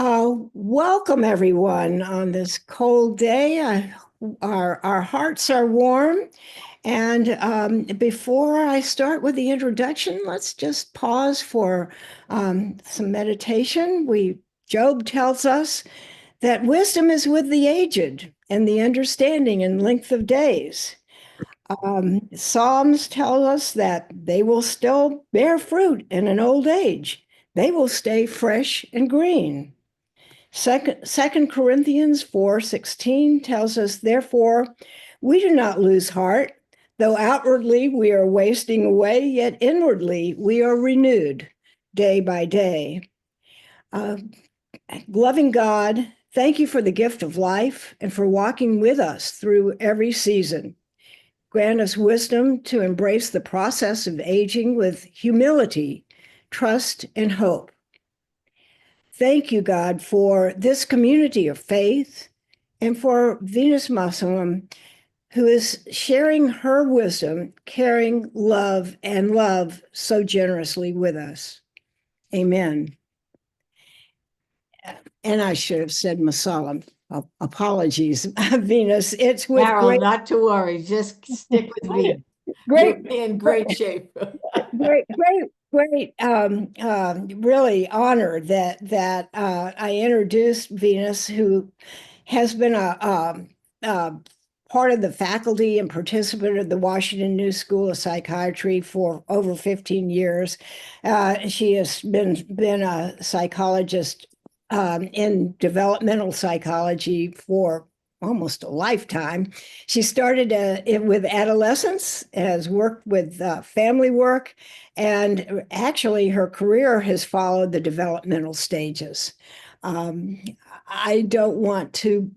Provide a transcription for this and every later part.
Welcome everyone on this cold day. Our hearts are warm. And before I start with the introduction, let's just pause for some meditation. Job tells us that wisdom is with the aged, and the understanding in length of days. Psalms tell us that they will still bear fruit in an old age. They will stay fresh and green. Second Corinthians 4:16 tells us, therefore, we do not lose heart, though outwardly we are wasting away, yet inwardly we are renewed day by day. Loving God, thank you for the gift of life and for walking with us through every season. Grant us wisdom to embrace the process of aging with humility, trust, and hope. Thank you, God, for this community of faith and for Venus Masselam, who is sharing her wisdom, caring, love, and love so generously with us. Amen. And I should have said Masselam. Apologies, Venus. It's with Carol, great, not to worry. Just stick with me. great, You're in great shape. great, really honored that I introduced Venus, who has been a part of the faculty and participant of the Washington School of Psychiatry for over 15 years. She has been a psychologist in developmental psychology for almost a lifetime. She started with adolescents, has worked with family work, and actually her career has followed the developmental stages. Um, I don't want to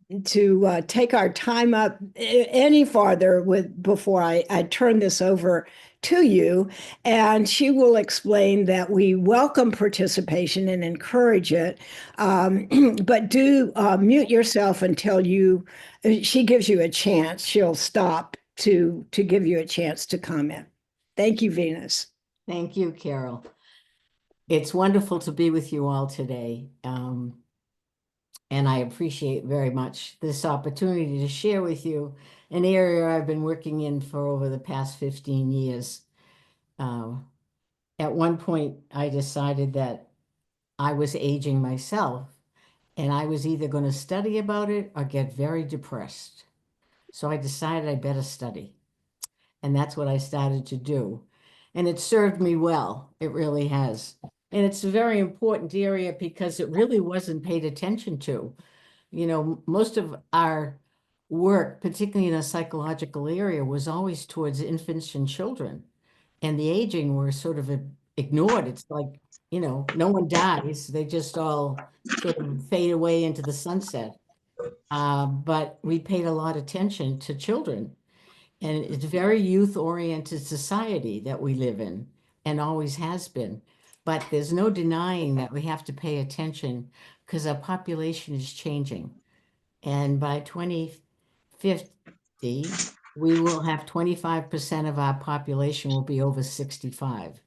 take our time up any farther before I turn this over to you, and she will explain that we welcome participation and encourage it, but do mute yourself until she gives you a chance. She'll stop to give you a chance to comment. Thank you, Venus. Thank you, Carol. It's wonderful to be with you all today. And I appreciate very much this opportunity to share with you an area I've been working in for over the past 15 years. At one point, I decided that I was aging myself, and I was either going to study about it or get very depressed. So I decided I better study. And that's what I started to do. And it served me well. It really has. And it's a very important area because it really wasn't paid attention to. You know, most of our work, particularly in a psychological area, was always towards infants and children. And the aging were sort of ignored. It's like, you know, no one dies. They just all sort of fade away into the sunset. But we paid a lot of attention to children. And it's a very youth-oriented society that we live in and always has been. But there's no denying that we have to pay attention because our population is changing. And by 2050, we will have 25% of our population will be over 65.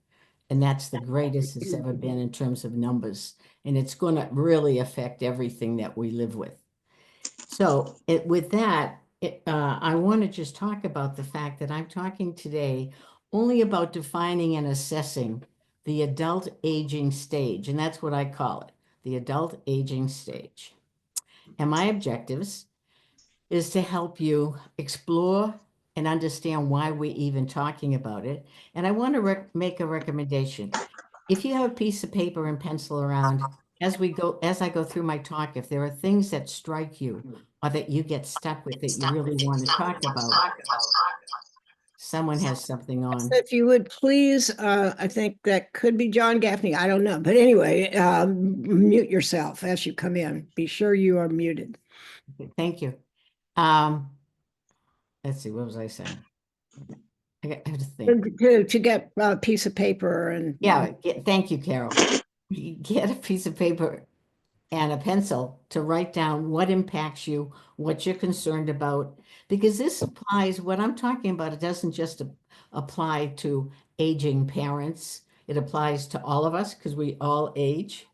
And that's the greatest it's ever been in terms of numbers. And it's going to really affect everything that we live with. So with that, I want to just talk about the fact that I'm talking today only about defining and assessing the adult aging stage. And that's what I call it, the adult aging stage. And my objectives is to help you explore and understand why we're even talking about it. And I want to make a recommendation. If you have a piece of paper and pencil around, as I go through my talk, if there are things that strike you or that you get stuck with that you really want to talk about, someone has something on. So if you would please, I think that could be John Gaffney. I don't know. But anyway, mute yourself as you come in. Be sure you are muted. Thank you. Let's see, what was I saying? I have to think. To get a piece of paper and yeah, thank you, Carol. Get a piece of paper and a pencil to write down what impacts you, what you're concerned about, because this applies, what I'm talking about, it doesn't just apply to aging parents. It applies to all of us because we all age.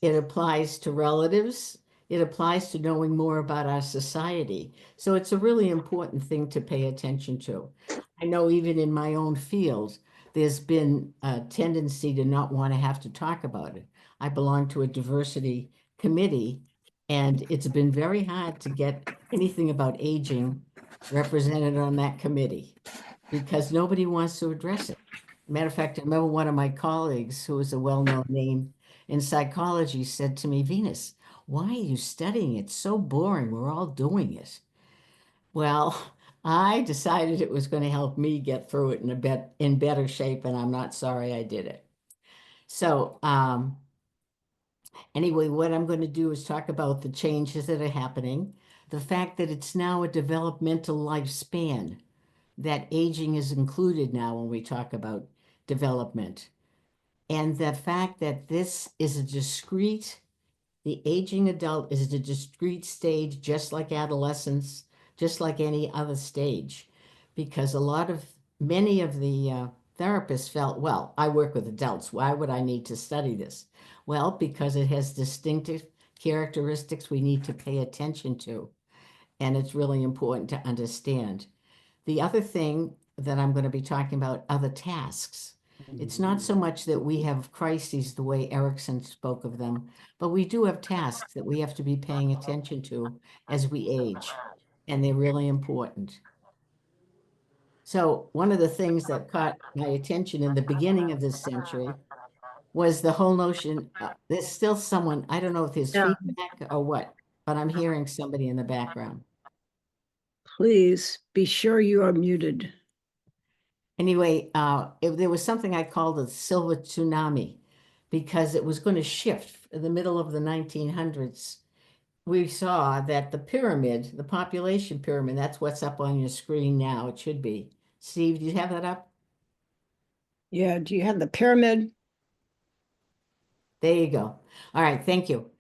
It applies to relatives. It applies to knowing more about our society. So it's a really important thing to pay attention to. I know even in my own field, there's been a tendency to not want to have to talk about it. I belong to a diversity committee, and it's been very hard to get anything about aging represented on that committee because nobody wants to address it. Matter of fact, I remember one of my colleagues, who was a well-known name in psychology, said to me, Venus, why are you studying? It's so boring. We're all doing it. Well, I decided it was going to help me get through it in better shape, and I'm not sorry I did it. So, anyway, what I'm going to do is talk about the changes that are happening, the fact that it's now a developmental lifespan, that aging is included now when we talk about development. And the fact that this is a discrete, the aging adult is a discrete stage, just like adolescence, just like any other stage. Because many of the therapists felt, well, I work with adults. Why would I need to study this? Well, because it has distinctive characteristics we need to pay attention to. And it's really important to understand. The other thing that I'm going to be talking about are the tasks. It's not so much that we have crises the way Erickson spoke of them, but we do have tasks that we have to be paying attention to as we age, and they're really important. So one of the things that caught my attention in the beginning of this century was the whole notion, there's still someone, I don't know if there's Yeah, feedback or what, but I'm hearing somebody in the background. please be sure you are muted. Anyway, there was something I called a silver tsunami because it was going to shift in the middle of the 1900s. We saw that the pyramid, the population pyramid, that's what's up on your screen now. It should be. Steve, do you have that up? Yeah, do you have the pyramid? There you go. All right, thank you.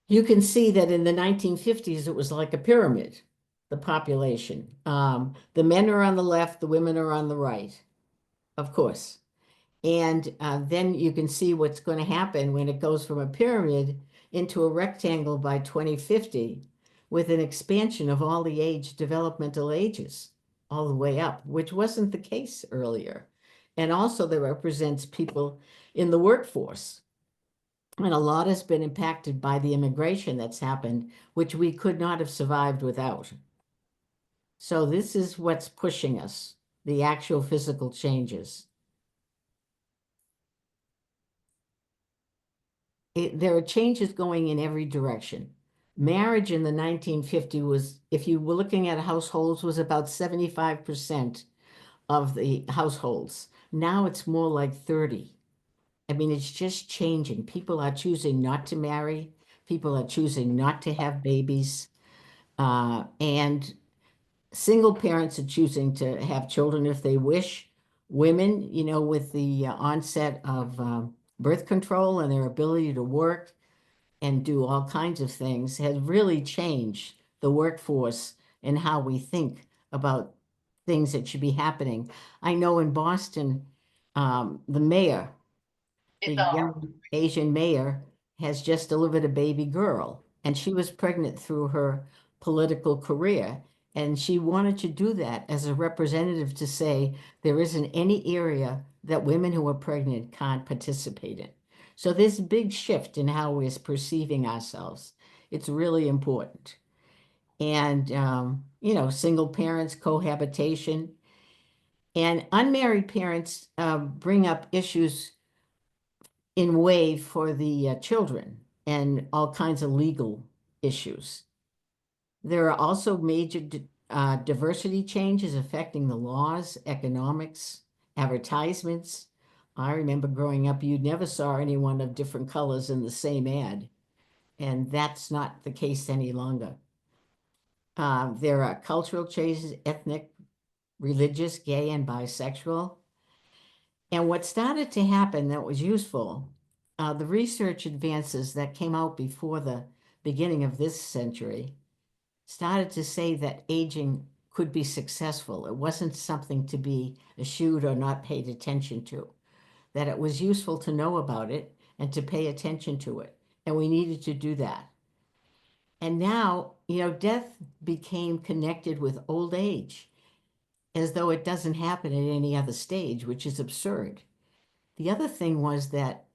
You can see that in the 1950s, it was like a pyramid, the population. The men are on the left, the women are on the right, of course. And then you can see what's going to happen when it goes from a pyramid into a rectangle by 2050 with an expansion of all the developmental ages all the way up, which wasn't the case earlier. And also that represents people in the workforce. And a lot has been impacted by the immigration that's happened, which we could not have survived without. So this is what's pushing us, the actual physical changes. There are changes going in every direction. Marriage in the 1950s was, if you were looking at households, was about 75% of the households. Now it's more like 30. I mean, it's just changing. People are choosing not to marry. People are choosing not to have babies. And single parents are choosing to have children if they wish. Women, with the onset of birth control and their ability to work and do all kinds of things, has really changed the workforce and how we think about things that should be happening. I know in Boston, the mayor, the young Asian mayor, has just delivered a baby girl, and she was pregnant through her political career. And she wanted to do that as a representative to say there isn't any area that women who are pregnant can't participate in. So there's a big shift in how we're perceiving ourselves. It's really important. And, single parents, cohabitation, and unmarried parents bring up issues in way for the children and all kinds of legal issues. There are also major diversity changes affecting the laws, economics, advertisements. I remember growing up, you never saw anyone of different colors in the same ad, and that's not the case any longer. There are cultural changes, ethnic, religious, gay, and bisexual. And what started to happen that was useful, the research advances that came out before the beginning of this century started to say that aging could be successful. It wasn't something to be eschewed or not paid attention to, that it was useful to know about it and to pay attention to it. And we needed to do that. And now, death became connected with old age, as though it doesn't happen at any other stage, which is absurd. The other thing was that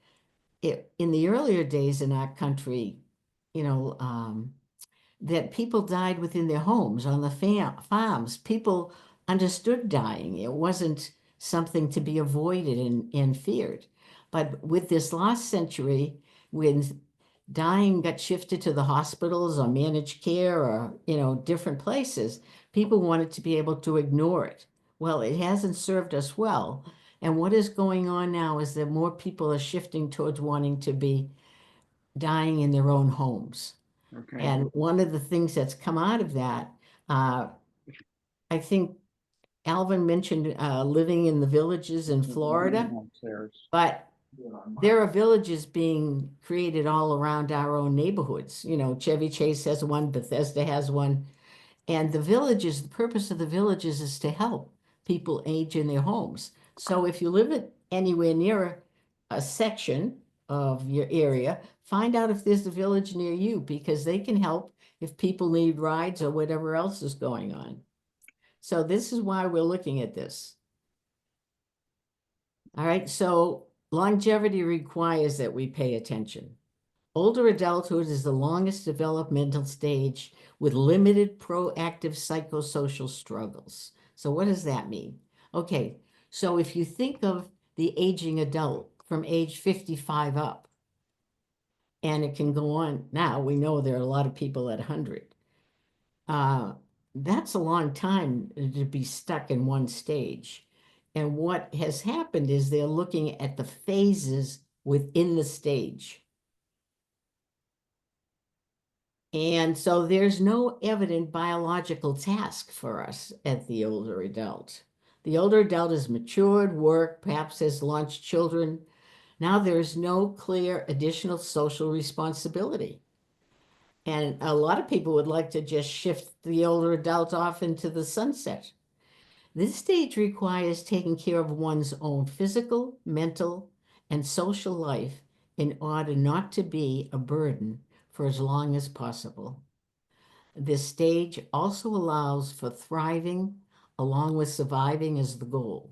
in the earlier days in our country, that people died within their homes on the farms. People understood dying. It wasn't something to be avoided and feared. But with this last century, when dying got shifted to the hospitals or managed care or, different places, people wanted to be able to ignore it. Well, it hasn't served us well. And what is going on now is that more people are shifting towards wanting to be dying in their own homes. Okay. And one of the things that's come out of that, I think Alvin mentioned living in the villages in Florida, but there are villages being created all around our own neighborhoods. Chevy Chase has one, Bethesda has one. And the purpose of the villages is to help people age in their homes. So if you live anywhere near a section of your area, find out if there's a village near you, because they can help if people need rides or whatever else is going on. So this is why we're looking at this. All right, so longevity requires that we pay attention. Older adulthood is the longest developmental stage with limited proactive psychosocial struggles. So what does that mean? Okay, so if you think of the aging adult from age 55 up, and it can go on. Now, we know there are a lot of people at 100. That's a long time to be stuck in one stage. And what has happened is they're looking at the phases within the stage. And so there's no evident biological task for us at the older adult. The older adult has matured, worked, perhaps has launched children. Now there's no clear additional social responsibility. And a lot of people would like to just shift the older adult off into the sunset. This stage requires taking care of one's own physical, mental, and social life in order not to be a burden for as long as possible. This stage also allows for thriving along with surviving as the goal.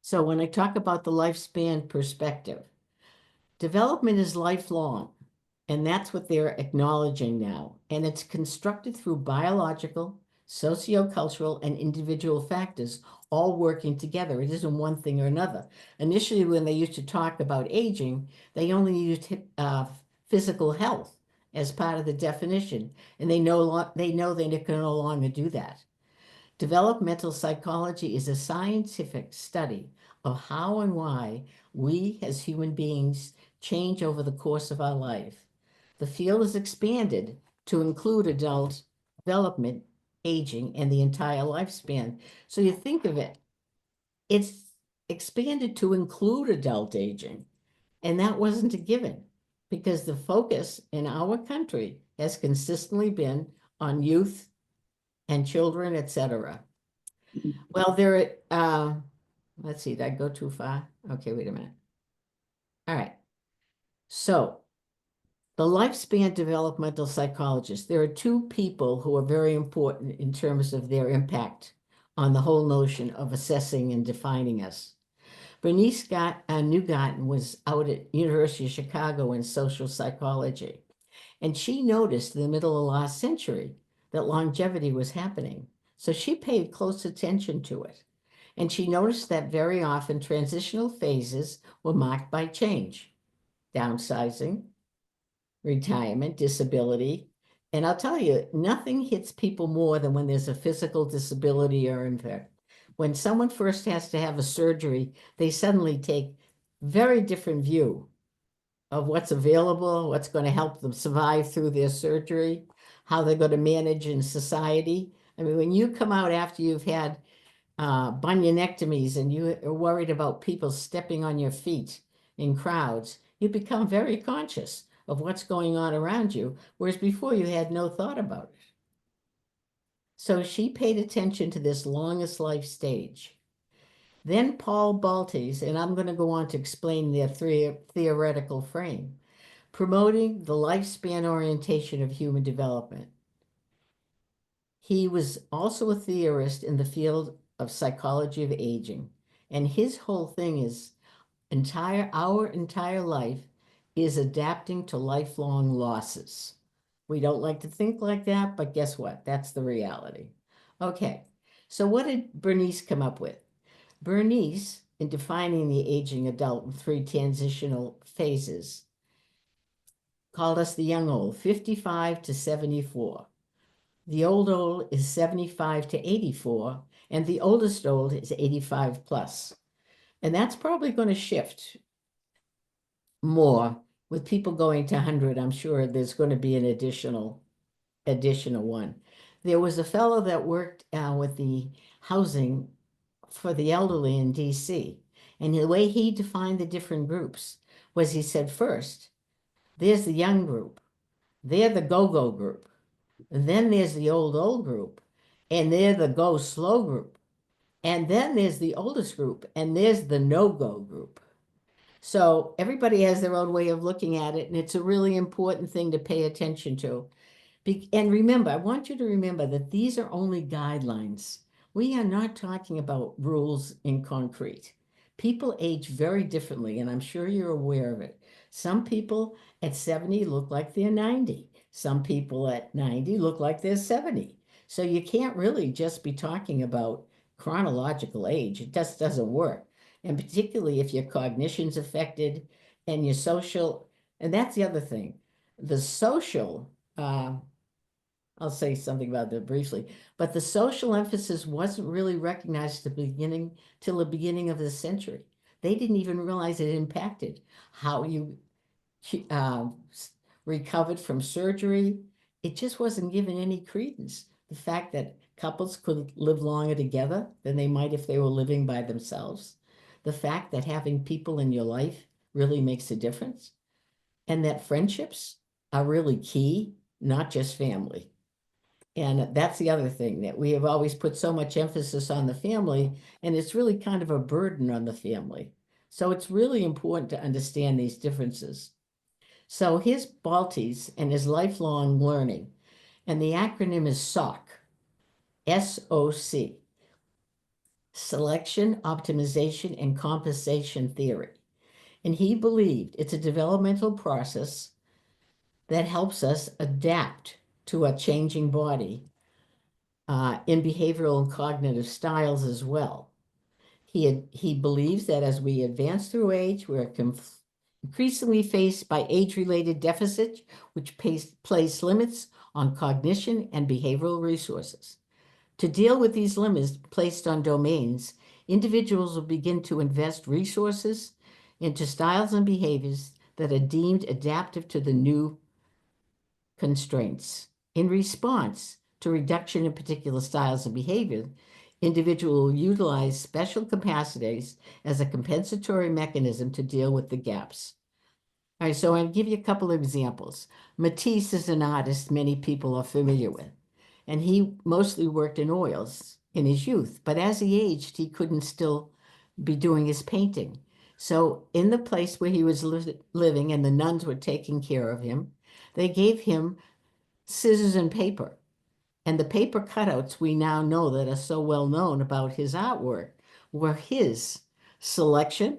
So when I talk about the lifespan perspective, development is lifelong, and that's what they're acknowledging now. And it's constructed through biological, sociocultural, and individual factors all working together. It isn't one thing or another. Initially, when they used to talk about aging, they only used physical health as part of the definition, and they know they can no longer do that. Developmental psychology is a scientific study of how and why we as human beings change over the course of our life. The field is expanded to include adult development, aging, and the entire lifespan. So you think of it, it's expanded to include adult aging, and that wasn't a given, because the focus in our country has consistently been on youth and children, etc. Well, let's see, did I go too far? Okay, wait a minute. All right. So the lifespan developmental psychologist, there are two people who are very important in terms of their impact on the whole notion of assessing and defining us. Bernice Newgarten was out at University of Chicago in social psychology, and she noticed in the middle of last century that longevity was happening. So she paid close attention to it. And she noticed that very often transitional phases were marked by change, downsizing, retirement, disability. And I'll tell you, nothing hits people more than when there's a physical disability or impact. When someone first has to have a surgery, they suddenly take very different view of what's available, what's going to help them survive through their surgery, how they're going to manage in society. I mean, when you come out after you've had bunionectomies and you are worried about people stepping on your feet in crowds, you become very conscious of what's going on around you, whereas before you had no thought about it. So she paid attention to this longest life stage. Then Paul Baltes, and I'm going to go on to explain their theoretical frame, promoting the lifespan orientation of human development. He was also a theorist in the field of psychology of aging. And his whole thing is our entire life is adapting to lifelong losses. We don't like to think like that, but guess what? That's the reality. Okay, so what did Bernice come up with? Bernice, in defining the aging adult in 3 transitional phases, called us the young old, 55 to 74. The old is 75 to 84, and the oldest old is 85 plus. And that's probably going to shift more with people going to 100. I'm sure there's going to be an additional one. There was a fellow that worked with the housing for the elderly in DC, and the way he defined the different groups was he said, first, there's the young group, they're the go-go group, and then there's the old group, and they're the go slow group, and then there's the oldest group, and there's the no-go group. So everybody has their own way of looking at it, and it's a really important thing to pay attention to. And remember, I want you to remember that these are only guidelines. We are not talking about rules in concrete. People age very differently, and I'm sure you're aware of it. Some people at 70 look like they're 90. Some people at 90 look like they're 70. So you can't really just be talking about chronological age. It just doesn't work. And particularly if your cognition's affected and your social, and that's the other thing. The social, I'll say something about that briefly, but the social emphasis wasn't really recognized at the beginning till the beginning of the century. They didn't even realize it impacted how you uh, recovered from surgery. It just wasn't given any credence. The fact that couples could live longer together than they might if they were living by themselves. The fact that having people in your life really makes a difference. And that friendships are really key, not just family. And that's the other thing, that we have always put so much emphasis on the family, and it's really kind of a burden on the family. So it's really important to understand these differences. So his Baltes and his lifelong learning, and the acronym is SOC, SOC, Selection, Optimization, and Compensation Theory. And he believed it's a developmental process that helps us adapt to a changing body in behavioral and cognitive styles as well. He believes that as we advance through age, we're increasingly faced by age-related deficits, which place limits on cognition and behavioral resources. To deal with these limits placed on domains, individuals will begin to invest resources into styles and behaviors that are deemed adaptive to the new constraints. In response to reduction in particular styles and behavior, individual will utilize special capacities as a compensatory mechanism to deal with the gaps. All right, so I'll give you a couple of examples. Matisse is an artist many people are familiar with, and he mostly worked in oils in his youth, but as he aged, he couldn't still be doing his painting. So in the place where he was living and the nuns were taking care of him, they gave him scissors and paper. And the paper cutouts we now know that are so well known about his artwork were his selection,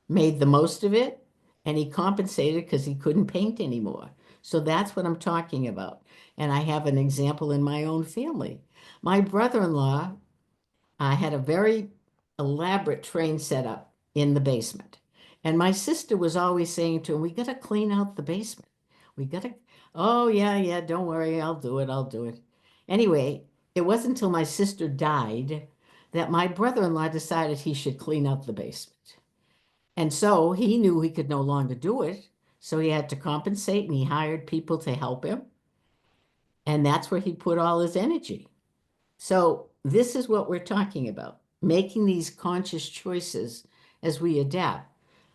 made the most of it, and he compensated because he couldn't paint anymore. So that's what I'm talking about. And I have an example in my own family. My brother-in-law had a very elaborate train set up in the basement. And my sister was always saying to him, we got to clean out the basement. We got to, oh, yeah, don't worry, I'll do it. Anyway, it wasn't until my sister died that my brother-in-law decided he should clean up the basement. And so he knew he could no longer do it. So he had to compensate, and he hired people to help him. And that's where he put all his energy. So this is what we're talking about, making these conscious choices as we adapt.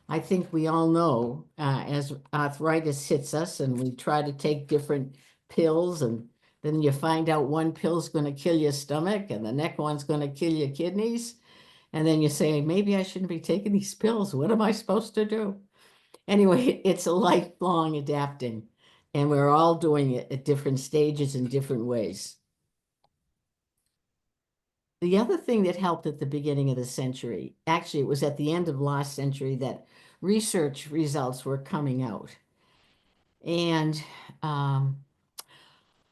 I think we all know as arthritis hits us and we try to take different pills, and then you find out one pill's going to kill your stomach and the next one's going to kill your kidneys. And then you say, maybe I shouldn't be taking these pills. What am I supposed to do? Anyway, it's a lifelong adapting, and we're all doing it at different stages in different ways. The other thing that helped at the beginning of the century, actually, it was at the end of last century that research results were coming out. And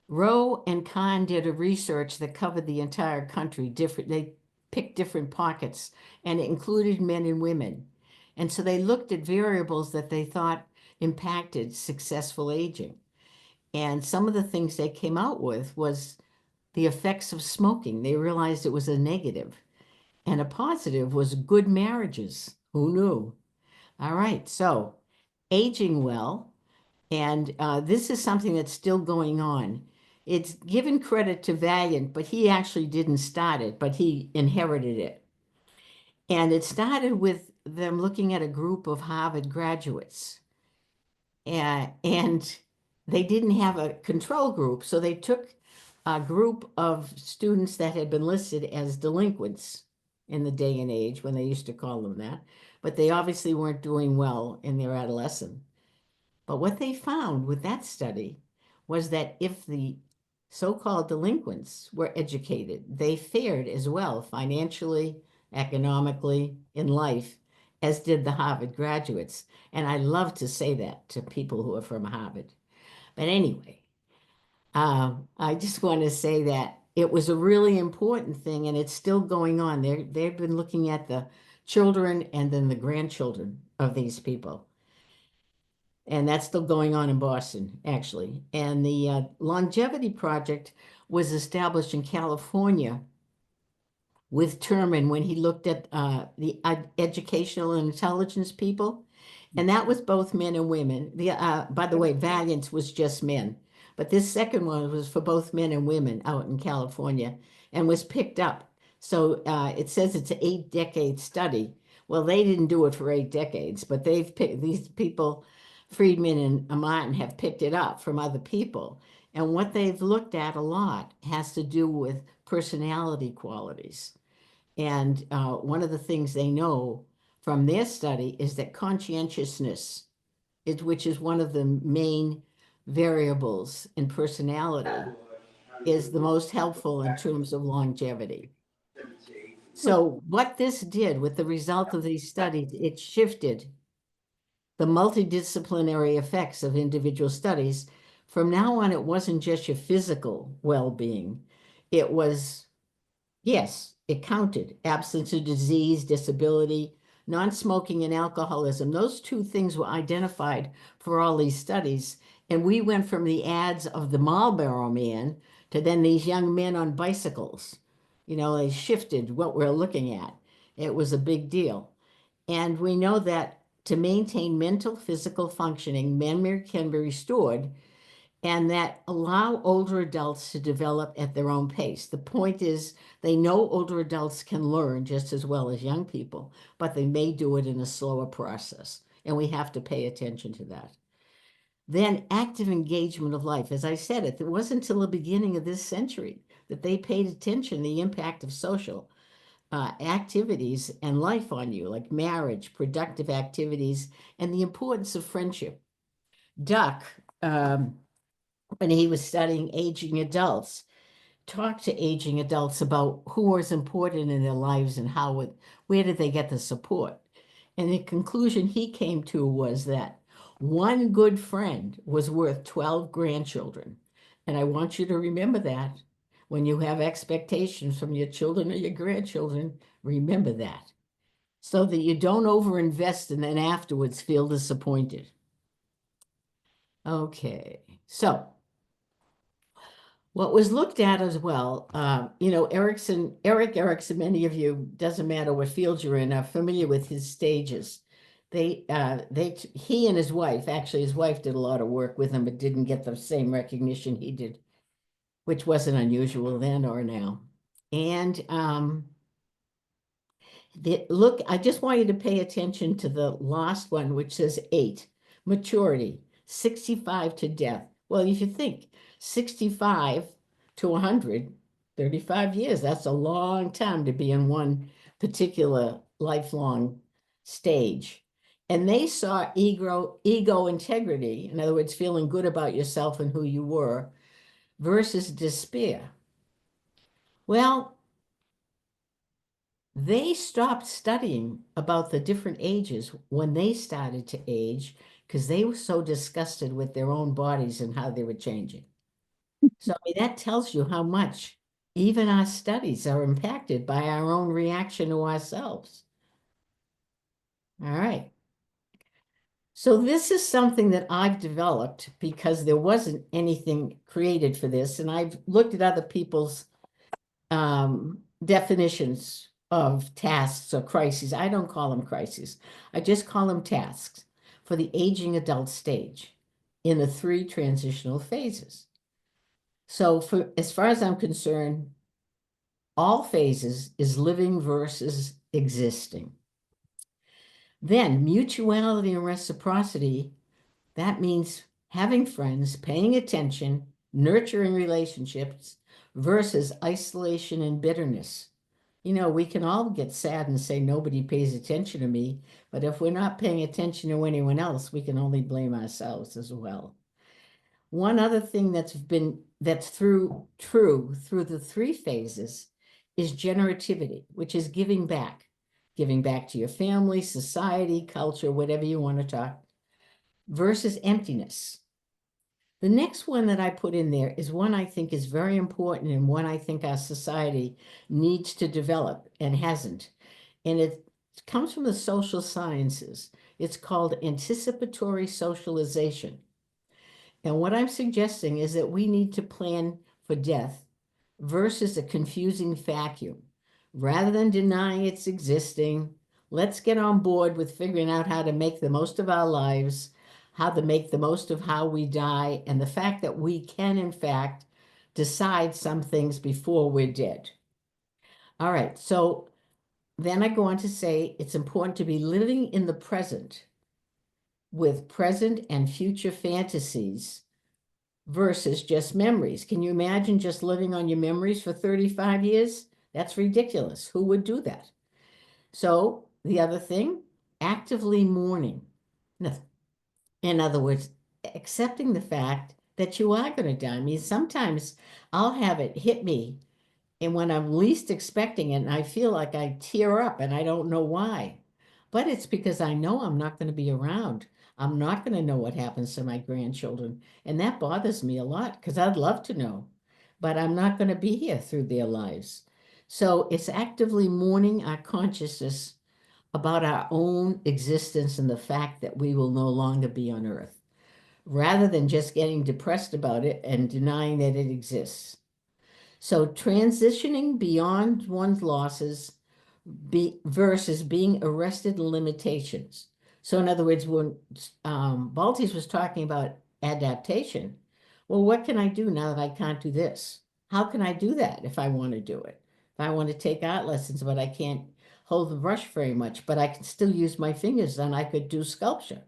Rowe and Kahn did a research that covered the entire country. They picked different pockets, and it included men and women. And so they looked at variables that they thought impacted successful aging. And some of the things they came out with was the effects of smoking. They realized it was a negative. And a positive was good marriages. Who knew? All right, so aging well, and this is something that's still going on. It's given credit to Valiant, but he actually didn't start it, but he inherited it. And it started with them looking at a group of Harvard graduates. And they didn't have a control group, so they took a group of students that had been listed as delinquents in the day and age when they used to call them that, but they obviously weren't doing well in their adolescence. But what they found with that study was that if the so-called delinquents were educated, they fared as well financially, economically, in life, as did the Harvard graduates. And I love to say that to people who are from Harvard. But anyway, I just want to say that it was a really important thing, and it's still going on. They've been looking at the children and then the grandchildren of these people. And that's still going on in Boston, actually. And the Longevity Project was established in California with Terman when he looked at the educational and intelligence people. And that was both men and women. By the way, Valiant was just men. But this second one was for both men and women out in California and was picked up. So it says it's an 8-decade study. Well, they didn't do it for 8 decades, but they've picked these people, Friedman and Martin, have picked it up from other people. And what they've looked at a lot has to do with personality qualities. And one of the things they know from their study is that conscientiousness, which is one of the main variables in personality, is the most helpful in terms of longevity. So what this did with the result of these studies, it shifted the multidisciplinary effects of individual studies. From now on, it wasn't just your physical well-being. It was, yes, it counted. Absence of disease, disability, non-smoking, and alcoholism. Those 2 things were identified for all these studies. And we went from the ads of the Marlboro Man to then these young men on bicycles. You know, they shifted what we're looking at. It was a big deal. And we know that to maintain mental, physical functioning, memory can be restored, and that allow older adults to develop at their own pace. The point is, they know older adults can learn just as well as young people, but they may do it in a slower process, and we have to pay attention to that. Then active engagement of life. As I said, it wasn't until the beginning of this century that they paid attention to the impact of social activities and life on you, like marriage, productive activities, and the importance of friendship. Duck, when he was studying aging adults, talked to aging adults about who was important in their lives and where did they get the support. And the conclusion he came to was that one good friend was worth 12 grandchildren. And I want you to remember that when you have expectations from your children or your grandchildren, remember that so that you don't overinvest and then afterwards feel disappointed. Okay, so what was looked at as well, Erik Erikson, many of you, doesn't matter what field you're in, are familiar with his stages. He and his wife, actually his wife did a lot of work with him, but didn't get the same recognition he did, which wasn't unusual then or now. And look, I just want you to pay attention to the last one, which says 8, maturity, 65 to death. Well, if you think 65 to 100, 35 years, that's a long time to be in one particular lifelong stage. And they saw ego integrity, in other words, feeling good about yourself and who you were, versus despair. Well, they stopped studying about the different ages when they started to age because they were so disgusted with their own bodies and how they were changing. So, I mean, that tells you how much even our studies are impacted by our own reaction to ourselves. All right. So this is something that I've developed because there wasn't anything created for this. And I've looked at other people's definitions of tasks or crises. I don't call them crises. I just call them tasks for the aging adult stage in the 3 transitional phases. So as far as I'm concerned, all phases is living versus existing. Then mutuality and reciprocity, that means having friends, paying attention, nurturing relationships versus isolation and bitterness. You know, we can all get sad and say nobody pays attention to me, but if we're not paying attention to anyone else, we can only blame ourselves as well. One other thing that's true through the 3 phases is generativity, which is giving back to your family, society, culture, whatever you want to talk, versus emptiness. The next one that I put in there is one I think is very important and one I think our society needs to develop and hasn't. And it comes from the social sciences. It's called anticipatory socialization. And what I'm suggesting is that we need to plan for death versus a confusing vacuum. Rather than denying its existing, let's get on board with figuring out how to make the most of our lives, how to make the most of how we die, and the fact that we can, in fact, decide some things before we're dead. All right, so then I go on to say it's important to be living in the present with present and future fantasies versus just memories. Can you imagine just living on your memories for 35 years? That's ridiculous. Who would do that? So the other thing, actively mourning. In other words, accepting the fact that you are going to die. I mean, sometimes I'll have it hit me, and when I'm least expecting it, and I feel like I tear up and I don't know why. But it's because I know I'm not going to be around. I'm not going to know what happens to my grandchildren. And that bothers me a lot because I'd love to know, but I'm not going to be here through their lives. So it's actively mourning our consciousness about our own existence and the fact that we will no longer be on earth, rather than just getting depressed about it and denying that it exists. So transitioning beyond one's losses versus being arrested in limitations. So in other words, when Baltes was talking about adaptation, well, what can I do now that I can't do this? How can I do that if I want to do it? If I want to take art lessons, but I can't hold the brush very much, but I can still use my fingers, then I could do sculpture.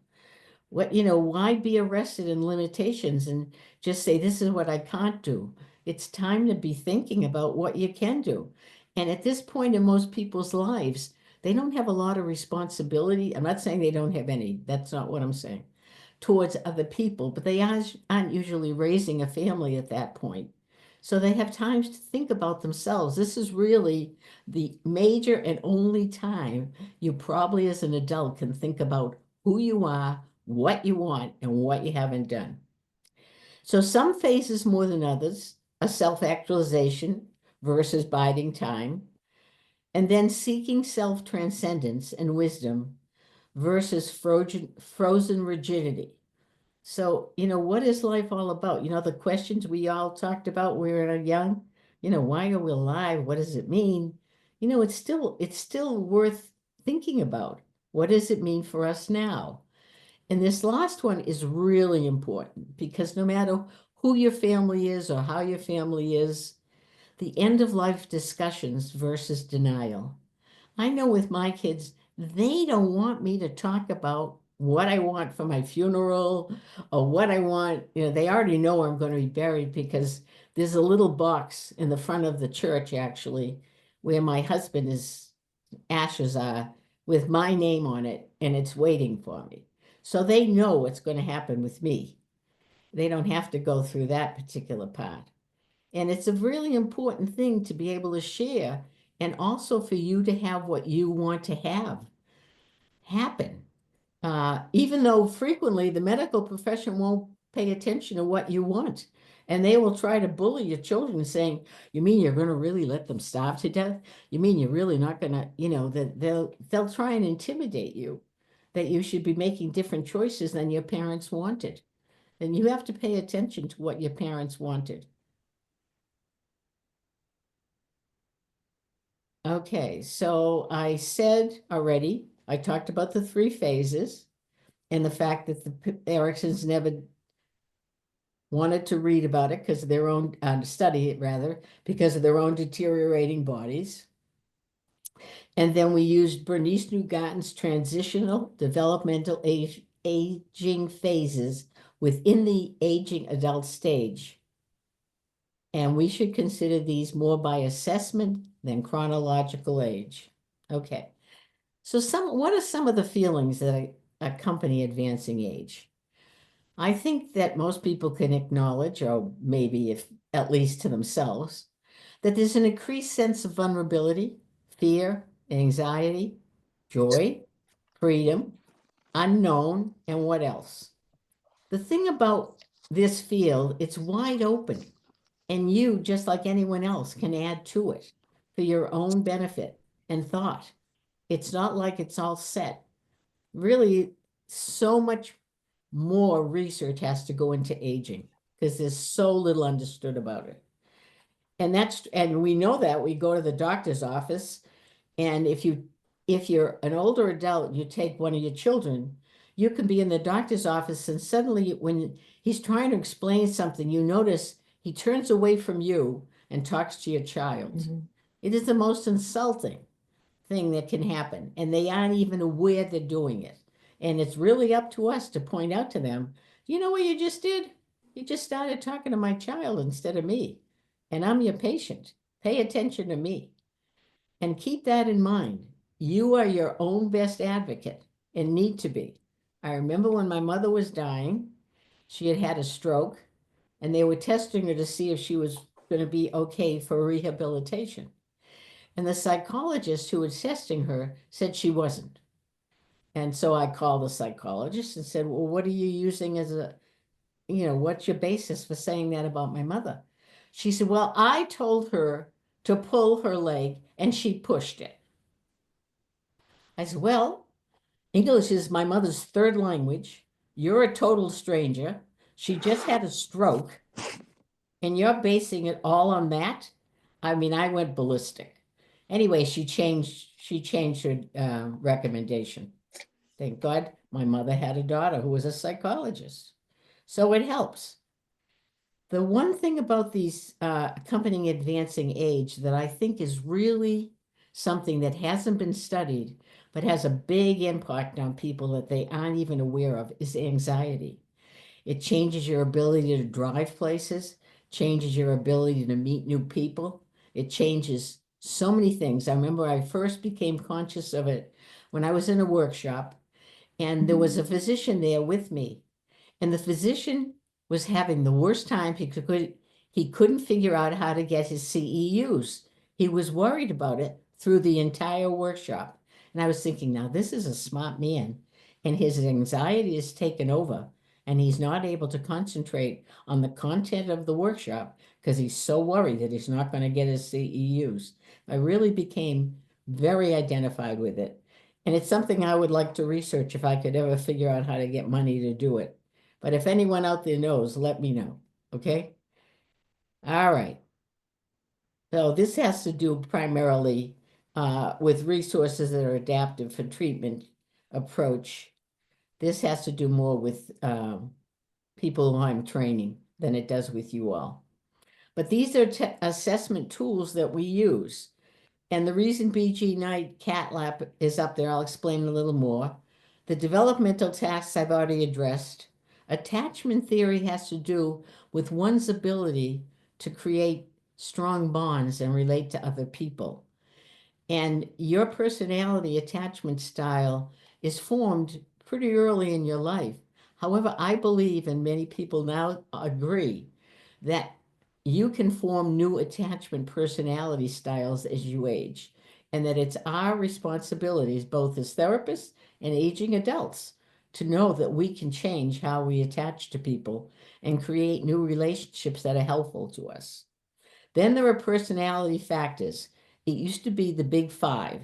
Why be arrested in limitations and just say, this is what I can't do? It's time to be thinking about what you can do. And at this point in most people's lives, they don't have a lot of responsibility. I'm not saying they don't have any. That's not what I'm saying. Towards other people, but they aren't usually raising a family at that point. So they have time to think about themselves. This is really the major and only time you probably as an adult can think about who you are, what you want, and what you haven't done. So some phases more than others, a self-actualization versus biding time, and then seeking self-transcendence and wisdom versus frozen rigidity. So, what is life all about? The questions we all talked about when we were young, why are we alive? What does it mean? It's still worth thinking about. What does it mean for us now? And this last one is really important because no matter who your family is or how your family is, the end of life discussions versus denial. I know with my kids, they don't want me to talk about what I want for my funeral or what I want. They already know I'm going to be buried because there's a little box in the front of the church, actually, where my husband is ashes are with my name on it, and it's waiting for me. So they know what's going to happen with me. They don't have to go through that particular part. And it's a really important thing to be able to share, and also for you to have what you want to have happen. Even though frequently the medical profession won't pay attention to what you want. And they will try to bully your children saying, you mean you're going to really let them starve to death? You mean you're really not going to, that they'll try and intimidate you, that you should be making different choices than your parents wanted. And you have to pay attention to what your parents wanted. Okay, so I said already, I talked about the 3 phases and the fact that the Ericksons never wanted to read about it because of their own, study it rather, because of their own deteriorating bodies. And then we used Bernice Newgarten's transitional developmental aging phases within the aging adult stage. And we should consider these more by assessment than chronological age. Okay. So what are some of the feelings that accompany advancing age? I think that most people can acknowledge, or maybe if at least to themselves, that there's an increased sense of vulnerability, fear, anxiety, joy, freedom, unknown, and what else? The thing about this field, it's wide open, and you, just like anyone else, can add to it for your own benefit and thought. It's not like it's all set. Really, so much more research has to go into aging because there's so little understood about it. And we know that we go to the doctor's office, and if you're an older adult, you take one of your children, you can be in the doctor's office, and suddenly when he's trying to explain something, you notice he turns away from you and talks to your child. Mm-hmm. It is the most insulting thing that can happen, and they aren't even aware they're doing it. And it's really up to us to point out to them, you know what you just did? You just started talking to my child instead of me. And I'm your patient. Pay attention to me. And keep that in mind. You are your own best advocate and need to be. I remember when my mother was dying, she had had a stroke, and they were testing her to see if she was going to be okay for rehabilitation. And the psychologist who was testing her said she wasn't. And so I called the psychologist and said, well, what are you using as what's your basis for saying that about my mother? She said, well, I told her to pull her leg and she pushed it. I said, well, English is my mother's 3rd language. You're a total stranger. She just had a stroke and you're basing it all on that? I mean, I went ballistic. Anyway, she changed her recommendation. Thank God my mother had a daughter who was a psychologist. So it helps. The one thing about these accompanying advancing age that I think is really something that hasn't been studied, but has a big impact on people that they aren't even aware of, is anxiety. It changes your ability to drive places, changes your ability to meet new people. It changes so many things. I remember I first became conscious of it when I was in a workshop, and there was a physician there with me. And the physician was having the worst time. He couldn't figure out how to get his CEUs. He was worried about it through the entire workshop. And I was thinking, now this is a smart man, and his anxiety is taken over, and he's not able to concentrate on the content of the workshop because he's so worried that he's not going to get his CEUs. I really became very identified with it. And it's something I would like to research if I could ever figure out how to get money to do it. But if anyone out there knows, let me know. Okay? All right. So this has to do primarily with resources that are adaptive for treatment approach. This has to do more with people who I'm training than it does with you all. But these are assessment tools that we use. And the reason BG Knight Cat Lab is up there, I'll explain a little more. The developmental tasks I've already addressed. Attachment theory has to do with one's ability to create strong bonds and relate to other people. And your personality attachment style is formed pretty early in your life. However, I believe, and many people now agree, that you can form new attachment personality styles as you age, and that it's our responsibilities, both as therapists and aging adults, to know that we can change how we attach to people and create new relationships that are helpful to us. Then there are personality factors. It used to be the big five.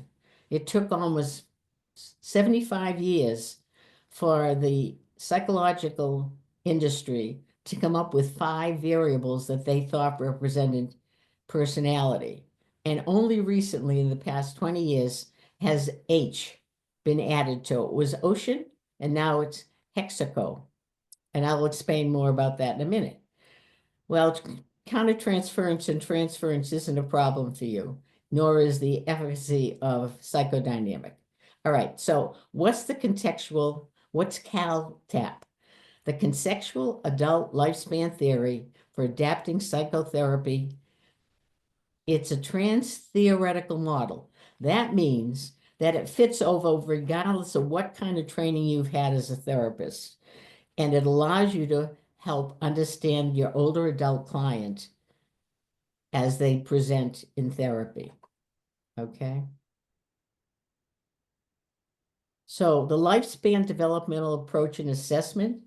It took almost 75 years for the psychological industry to come up with five variables that they thought represented personality. And only recently, in the past 20 years, has H been added to it. It was ocean, and now it's hexaco. And I'll explain more about that in a minute. Well, countertransference and transference isn't a problem for you, nor is the efficacy of psychodynamic. All right, so what's CalTAP? The conceptual adult lifespan theory for adapting psychotherapy. It's a trans-theoretical model. That means that it fits over regardless of what kind of training you've had as a therapist. And it allows you to help understand your older adult client as they present in therapy. Okay. So the lifespan developmental approach and assessment,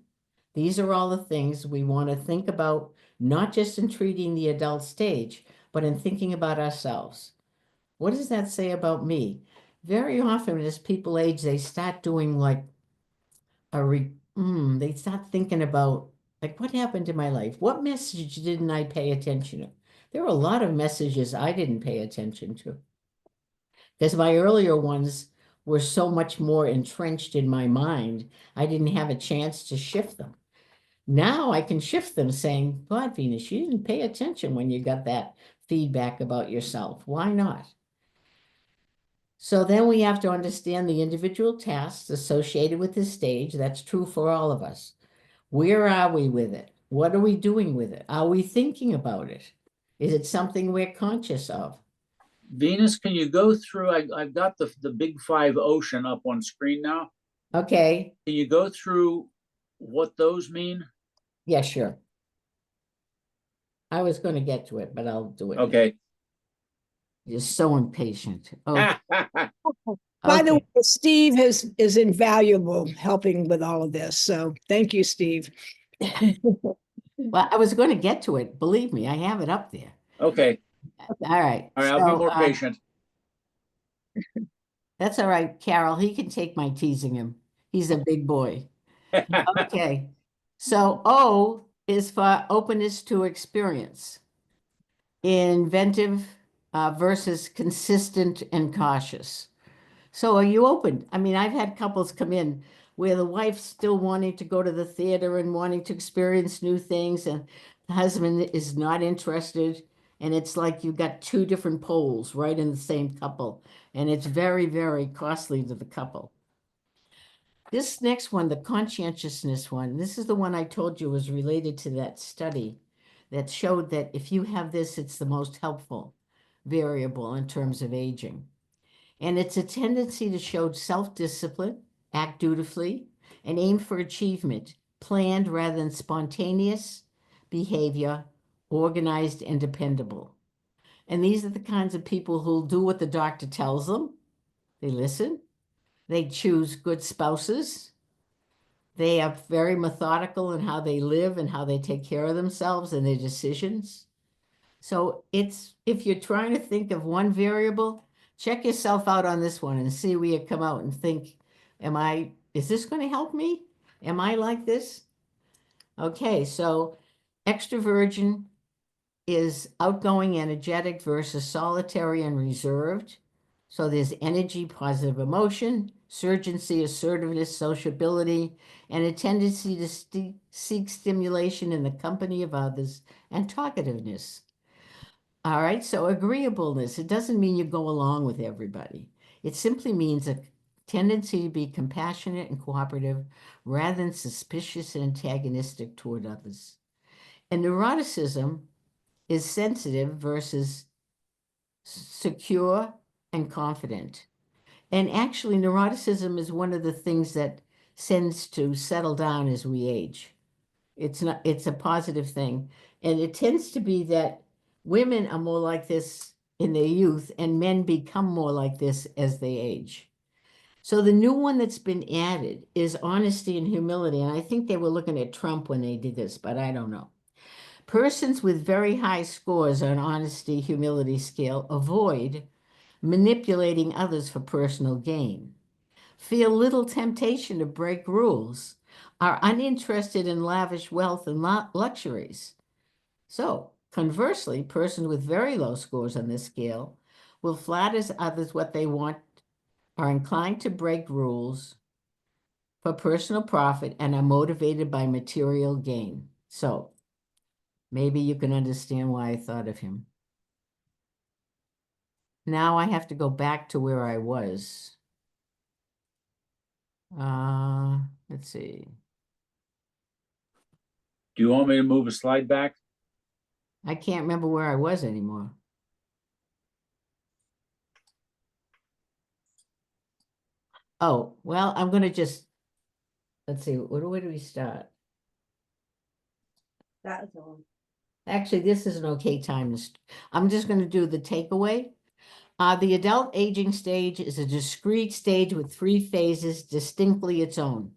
these are all the things we want to think about, not just in treating the adult stage, but in thinking about ourselves. What does that say about me? Very often as people age, they start doing like they start thinking about, like, what happened to my life? What message didn't I pay attention to? There were a lot of messages I didn't pay attention to, because my earlier ones were so much more entrenched in my mind, I didn't have a chance to shift them. Now I can shift them saying, God, Venus, you didn't pay attention when you got that feedback about yourself. Why not? So then we have to understand the individual tasks associated with this stage. That's true for all of us. Where are we with it? What are we doing with it? Are we thinking about it? Is it something we're conscious of? Venus, can you go through? I've got the big five ocean up on screen now. Okay. Can you go through what those mean? Yeah, sure. I was going to get to it, but I'll do it now. Okay. You're so impatient. Oh, By the okay. way, Steve is invaluable helping with all of this. So thank you, Steve. Well, I was going to get to it. Believe me, I have it up there. Okay. All right. All right, I'll be more patient. That's all right, Carol. He can take my teasing him. He's a big boy. Okay. So O is for openness to experience. Inventive versus consistent and cautious. So are you open? I mean, I've had couples come in where the wife's still wanting to go to the theater and wanting to experience new things, and the husband is not interested. And it's like you've got two different poles right in the same couple. And it's very, very costly to the couple. This next one, the conscientiousness one, this is the one I told you was related to that study that showed that if you have this, it's the most helpful variable in terms of aging. And it's a tendency to show self-discipline, act dutifully, and aim for achievement, planned rather than spontaneous behavior, organized and dependable. And these are the kinds of people who'll do what the doctor tells them. They listen. They choose good spouses. They are very methodical in how they live and how they take care of themselves and their decisions. So it's, if you're trying to think of one variable, check yourself out on this one and see where you come out and think, is this going to help me? Am I like this? Okay, so extroversion is outgoing, energetic versus solitary and reserved. So there's energy, positive emotion, urgency, assertiveness, sociability, and a tendency to seek stimulation in the company of others, and talkativeness. All right, so agreeableness, it doesn't mean you go along with everybody. It simply means a tendency to be compassionate and cooperative rather than suspicious and antagonistic toward others. And neuroticism is sensitive versus secure, and confident. And actually, neuroticism is one of the things that tends to settle down as we age. It's a positive thing. And it tends to be that women are more like this in their youth and men become more like this as they age. So the new one that's been added is honesty and humility. And I think they were looking at Trump when they did this, but I don't know. Persons with very high scores on honesty, humility scale avoid manipulating others for personal gain, feel little temptation to break rules, are uninterested in lavish wealth and luxuries. So, conversely, persons with very low scores on this scale will flatter others what they want, are inclined to break rules for personal profit, and are motivated by material gain. So, maybe you can understand why I thought of him. Now I have to go back to where I was. Let's see. Do you want me to move a slide back? I can't remember where I was anymore. Oh, well, I'm going to just, let's see, where do we start? That was all. Actually, this is an okay time to, I'm just going to do the takeaway. The adult aging stage is a discrete stage with 3 phases distinctly its own.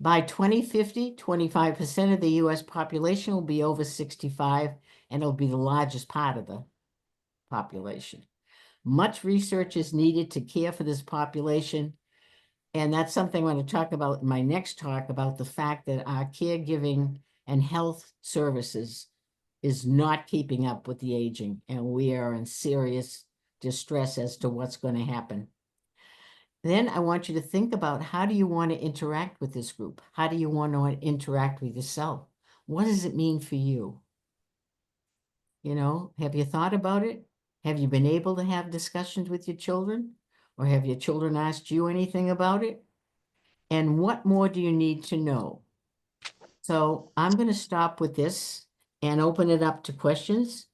By 2050, 25% of the US population will be over 65, and it'll be the largest part of the population. Much research is needed to care for this population, and that's something I'm going to talk about in my next talk, about the fact that our caregiving and health services is not keeping up with the aging, and we are in serious distress as to what's going to happen. Then I want you to think about, how do you want to interact with this group? How do you want to interact with yourself? What does it mean for you? You know, have you thought about it? Have you been able to have discussions with your children? Or have your children asked you anything about it? And what more do you need to know? So I'm going to stop with this and open it up to questions.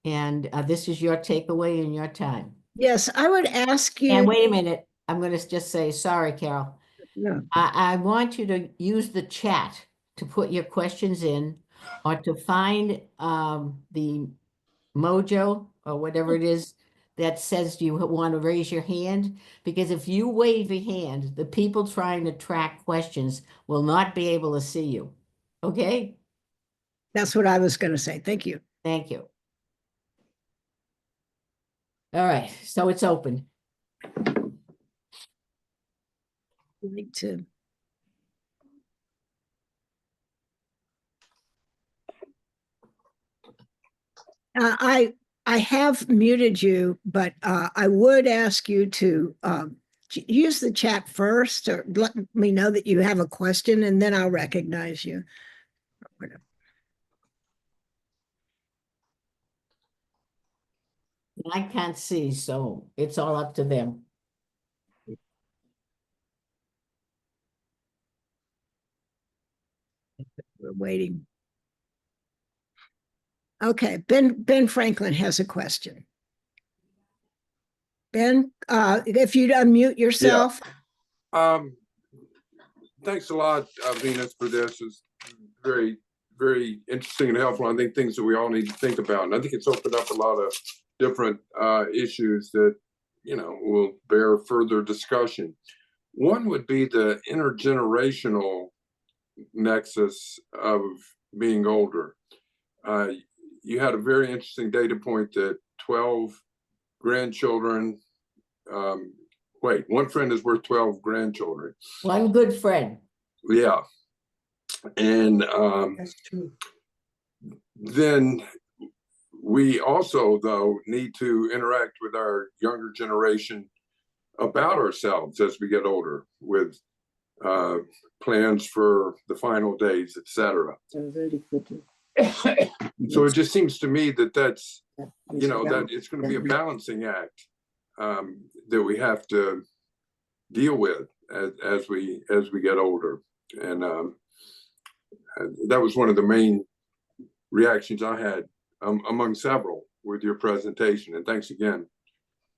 And this is your takeaway and your time. Yes, I would ask you. And wait a minute. I'm going to just say, sorry, Carol. No. I want you to use the chat to put your questions in, or to find the mojo or whatever it is that says you want to raise your hand. Because if you wave your hand, the people trying to track questions will not be able to see you. Okay? That's what I was going to say. Thank you. Thank you. All right, so it's open. Like to. I have muted you, but I would ask you to use the chat first, or let me know that you have a question, and then I'll recognize you. I can't see, so it's all up to them. We're waiting. Okay, Ben Franklin has a question. Ben, if you'd unmute yourself. Yeah. Thanks a lot, Venus, for this. It's very, very interesting and helpful. I think things that we all need to think about. And I think it's opened up a lot of different issues that, you know, will bear further discussion. One would be the intergenerational nexus of being older. You had a very interesting data point that 12 grandchildren, one friend is worth 12 grandchildren. One good friend. Yeah. And That's true. then we also, though, need to interact with our younger generation about ourselves as we get older, with plans for the final days, etc. So it just seems to me that that's, you know, that it's going to be a balancing act that we have to deal with as we get older. And that was one of the main reactions I had among several with your presentation. And thanks again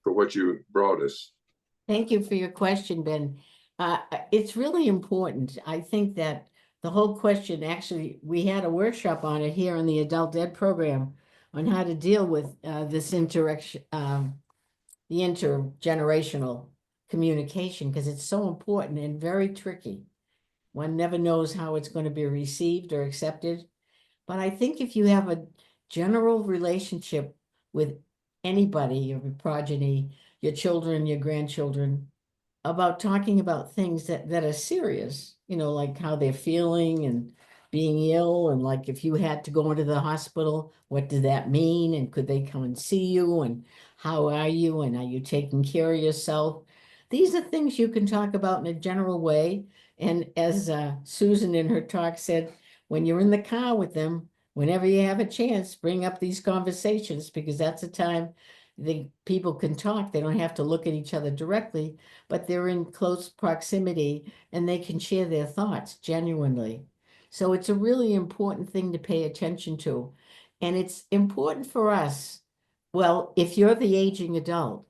for what you brought us. Thank you for your question, Ben. It's really important. I think that the whole question, actually, we had a workshop on it here in the adult ed program on how to deal with this interaction, the intergenerational communication, because it's so important and very tricky. One never knows how it's going to be received or accepted. But I think if you have a general relationship with anybody, your progeny, your children, your grandchildren, about talking about things that are serious, like how they're feeling and being ill, and like if you had to go into the hospital, what did that mean? And could they come and see you? And how are you? And are you taking care of yourself? These are things you can talk about in a general way. And as Susan in her talk said, when you're in the car with them, whenever you have a chance, bring up these conversations, because that's a time the people can talk. They don't have to look at each other directly, but they're in close proximity and they can share their thoughts genuinely. So it's a really important thing to pay attention to. And it's important for us, well, if you're the aging adult,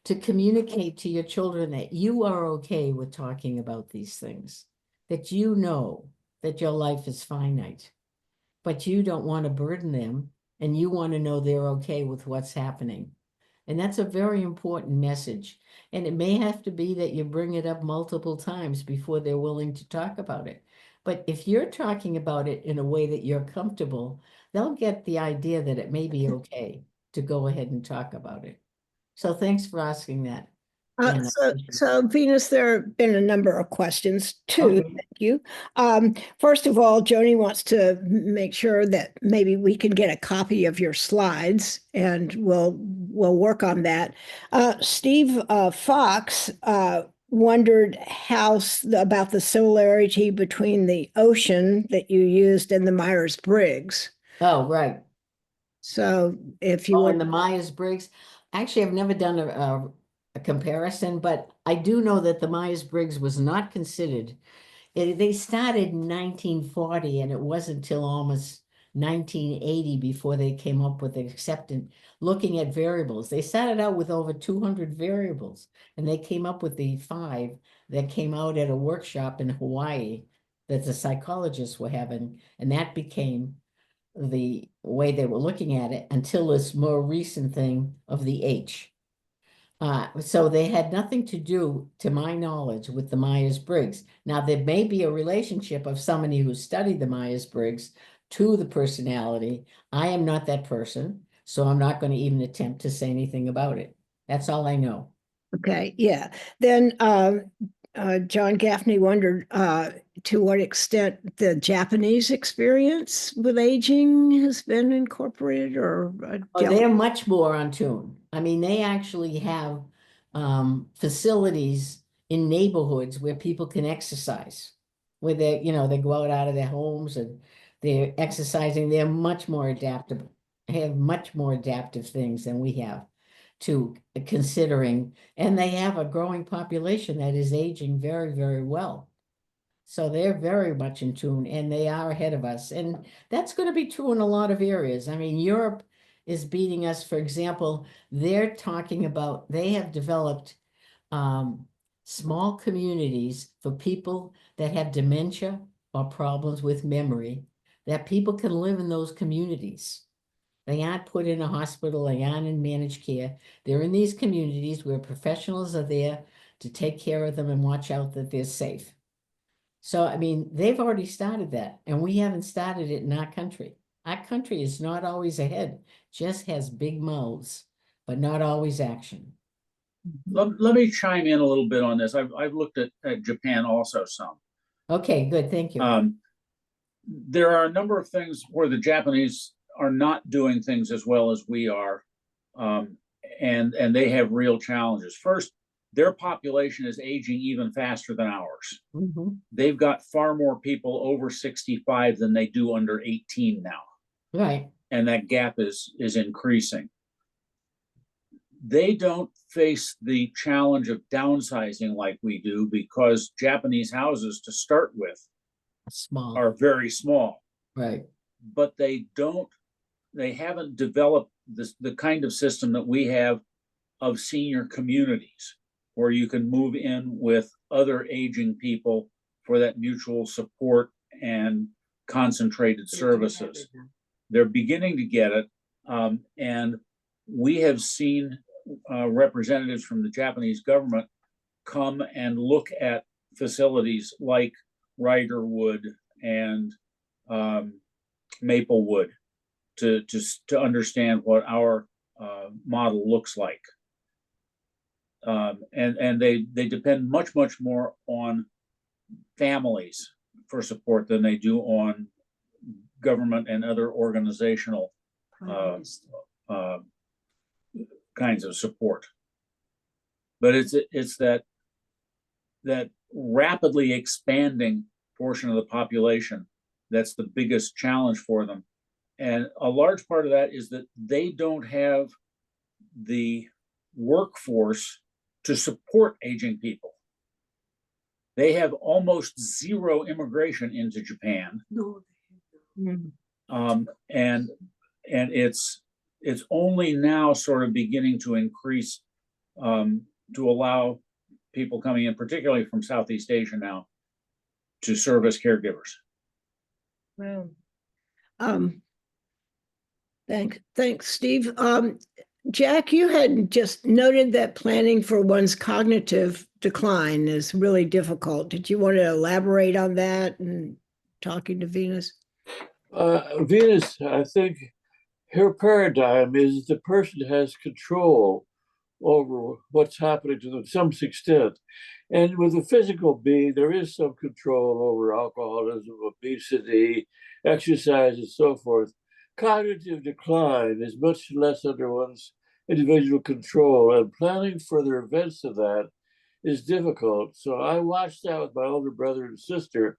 to communicate to your children that you are okay with talking about these things, that you know that your life is finite, but you don't want to burden them and you want to know they're okay with what's happening. And that's a very important message. And it may have to be that you bring it up multiple times before they're willing to talk about it. But if you're talking about it in a way that you're comfortable, they'll get the idea that it may be okay to go ahead and talk about it. So thanks for asking that. And So Venus, there have been a number of questions too. Okay. Thank you. First of all, Joni wants to make sure that maybe we can get a copy of your slides, and we'll work on that. Steve Fox wondered about the similarity between the ocean that you used and the Myers-Briggs. Oh, right. So if you and the Myers-Briggs, actually, I've never done a comparison, but I do know that the Myers-Briggs was not considered. They started in 1940, and it wasn't until almost 1980 before they came up with acceptance, looking at variables. They started out with over 200 variables, and they came up with the 5 that came out at a workshop in Hawaii that the psychologists were having, and that became the way they were looking at it until this more recent thing of the H. So they had nothing to do, to my knowledge, with the Myers-Briggs. Now, there may be a relationship of somebody who studied the Myers-Briggs to the personality. I am not that person, so I'm not going to even attempt to say anything about it. That's all I know. Okay, yeah. Then John Gaffney wondered to what extent the Japanese experience with aging has been incorporated or they're much more on tune. I mean, they actually have facilities in neighborhoods where people can exercise, where they go out of their homes and they're exercising. They're much more adaptable, have much more adaptive things than we have to considering. And they have a growing population that is aging very, very well. So they're very much in tune and they are ahead of us. And that's going to be true in a lot of areas. I mean, Europe is beating us. For example, they're talking about, they have developed small communities for people that have dementia or problems with memory, that people can live in those communities. They aren't put in a hospital, they aren't in managed care. They're in these communities where professionals are there to take care of them and watch out that they're safe. So, I mean, they've already started that, and we haven't started it in our country. Our country is not always ahead, just has big mouths, but not always action. Let me chime in a little bit on this. I've looked at Japan also some. Okay, good, thank you. There are a number of things where the Japanese are not doing things as well as we are, and they have real challenges. First, their population is aging even faster than ours. Mm-hmm. They've got far more people over 65 than they do under 18 now. Right. And that gap is increasing. They don't face the challenge of downsizing like we do, because Japanese houses to start with are very small. Right. But they haven't developed the kind of system that we have of senior communities where you can move in with other aging people for that mutual support and concentrated services. They're beginning to get it. And we have seen representatives from the Japanese government come and look at facilities like Riderwood and Maplewood to understand what our model looks like. And they depend much more on families for support than they do on government and other organizational kinds of support. But it's that rapidly expanding portion of the population that's the biggest challenge for them. And a large part of that is that they don't have the workforce to support aging people. They have almost zero immigration into Japan. And it's only now sort of beginning to increase to allow people coming in, particularly from Southeast Asia now, to serve as caregivers. Wow. Thanks, Steve. Jack, you had just noted that planning for one's cognitive decline is really difficult. Did you want to elaborate on that and talking to Venus? Venus, I think her paradigm is the person has control over what's happening to them to some extent. And with the physical being, there is some control over alcoholism, obesity, exercise, and so forth. Cognitive decline is much less under one's individual control, and planning for the events of that is difficult. So I watched that with my older brother and sister,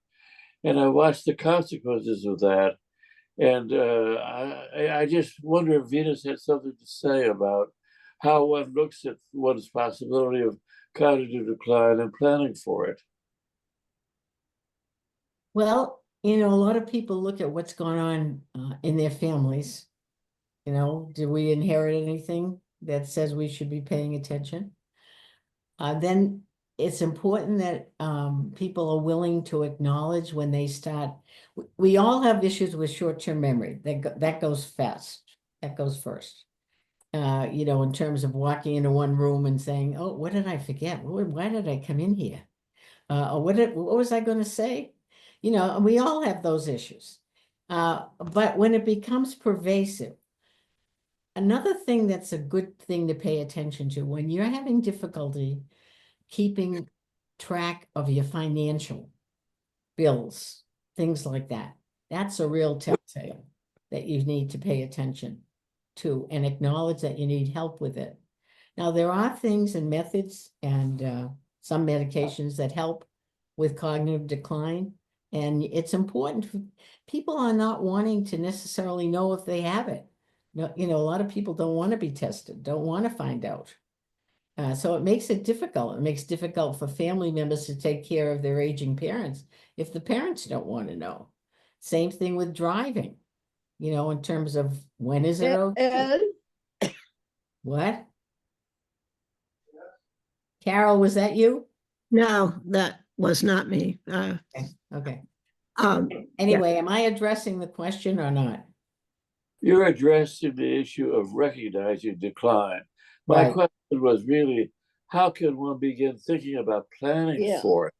and I watched the consequences of that. And I just wonder if Venus had something to say about how one looks at one's possibility of cognitive decline and planning for it. Well, you know, a lot of people look at what's going on in their families. You know, did we inherit anything that says we should be paying attention? Then it's important that people are willing to acknowledge when they start. We all have issues with short-term memory. That goes fast. That goes first. You know, in terms of walking into one room and saying, "Oh, what did I forget? Why did I come in here? Or what was I going to say?" You know, we all have those issues. But when it becomes pervasive, another thing that's a good thing to pay attention to when you're having difficulty keeping track of your financial bills, things like that, that's a real telltale that you need to pay attention to and acknowledge that you need help with it. Now, there are things and methods and some medications that help with cognitive decline. And it's important. People are not wanting to necessarily know if they have it. No, you know, a lot of people don't want to be tested, don't want to find out. So it makes it difficult. It makes it difficult for family members to take care of their aging parents if the parents don't want to know. Same thing with driving, you know, in terms of when is it okay? What? Carol, was that you? No, that was not me. Okay. Anyway, Am I addressing the question or not? You're addressing the issue of recognizing decline. My question was really, how can one begin thinking about planning for it?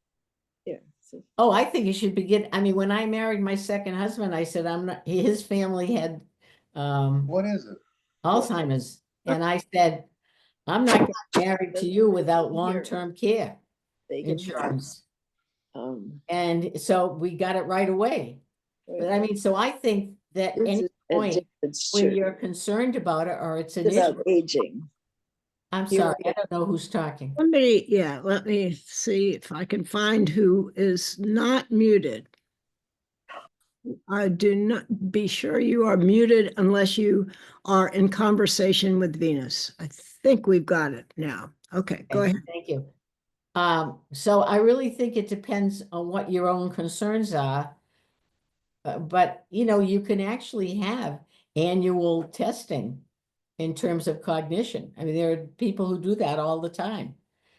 Oh, I think you should begin. I mean, when I married my second husband, I said, his family had What is it? Alzheimer's. And I said, I'm not getting married to you without long-term care insurance. And so we got it right away. But I mean, so I think that any point when you're concerned about it or it's an issue. Aging. I'm sorry, I don't know who's talking. let me see if I can find who is not muted. Do not be sure you are muted unless you are in conversation with Venus. I think we've got it now. Okay, go ahead. Thank you. So I really think it depends on what your own concerns are. But, you know, you can actually have annual testing in terms of cognition. I mean, there are people who do that all the time.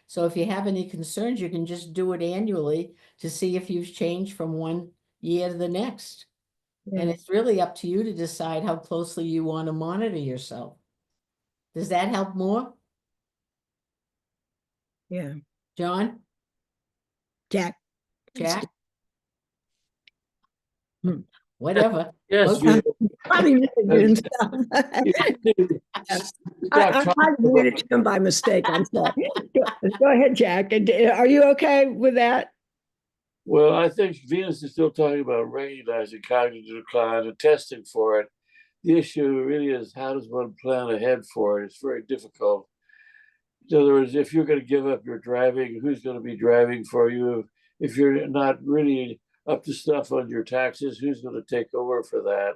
So if you have any concerns, you can just do it annually to see if you've changed from one year to the next. And it's really up to you to decide how closely you want to monitor yourself. Does that help more, Yeah. John? Jack. Jack? Whatever. Yes, Okay. I muted you and stuff. I might have muted him by mistake. I'm sorry. Go ahead, Jack. Are you okay with that? Well, I think Venus is still talking about recognizing cognitive decline and testing for it. The issue really is, how does one plan ahead for it? It's very difficult. In other words, if you're going to give up your driving, who's going to be driving for you? If you're not really up to stuff on your taxes, who's going to take over for that?